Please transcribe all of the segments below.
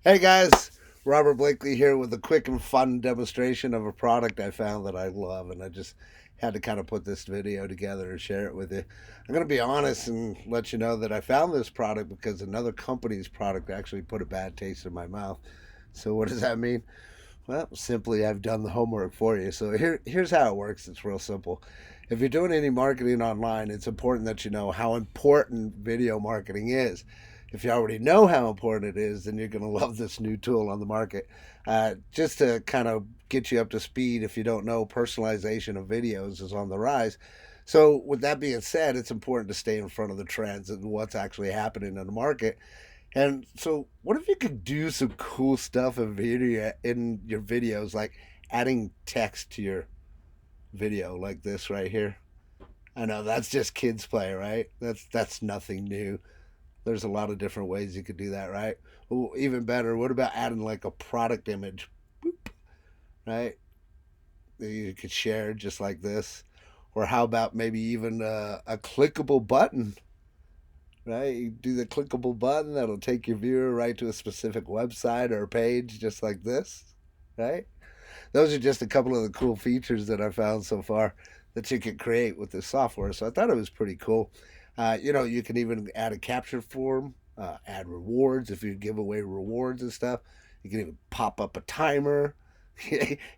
Hey guys, Robert Blakely here with a quick and fun demonstration of a product I found that I love, and I just had to kind of put this video together and share it with you. I'm going to be honest and let you know that I found this product because another company's product actually put a bad taste in my mouth. So what does that mean? Well, simply I've done the homework for you. So here's how it works. It's real simple. If you're doing any marketing online, it's important that you know how important video marketing is. If you already know how important it is, then you're going to love this new tool on the market. Just to kind of get you up to speed, if you don't know, personalization of videos is on the rise. So, with that being said, it's important to stay in front of the trends and what's actually happening in the market. And so, what if you could do some cool stuff in your videos, like adding text to your video, like this right here? I know that's just kids play, right? That's nothing new. There's a lot of different ways you could do that, right? Well, even better, what about adding like a product image, boop, right? That you could share just like this, or how about maybe even a clickable button, right? You do the clickable button that'll take your viewer right to a specific website or page, just like this, right? Those are just a couple of the cool features that I found so far that you can create with this software. So I thought it was pretty cool. You can even add a capture form, add rewards if you give away rewards and stuff. You can even pop up a timer.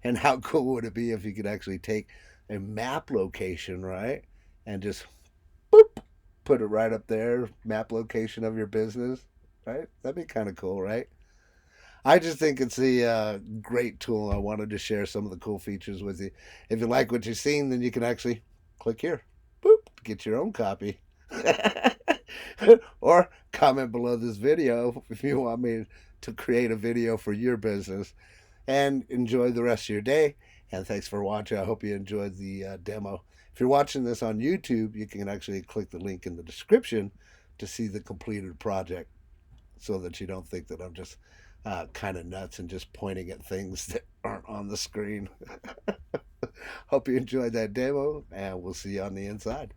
And how cool would it be if you could actually take a map location, right? And just boop, put it right up there, map location of your business, right? That'd be kind of cool, right? I just think it's a great tool. I wanted to share some of the cool features with you. If you like what you've seen, then you can actually click here, boop, to get your own copy. Or comment below this video if you want me to create a video for your business. And enjoy the rest of your day. And thanks for watching. I hope you enjoyed the demo. If you're watching this on YouTube, you can actually click the link in the description to see the completed project so that you don't think that I'm just kind of nuts and just pointing at things that aren't on the screen. Hope you enjoyed that demo, and we'll see you on the inside.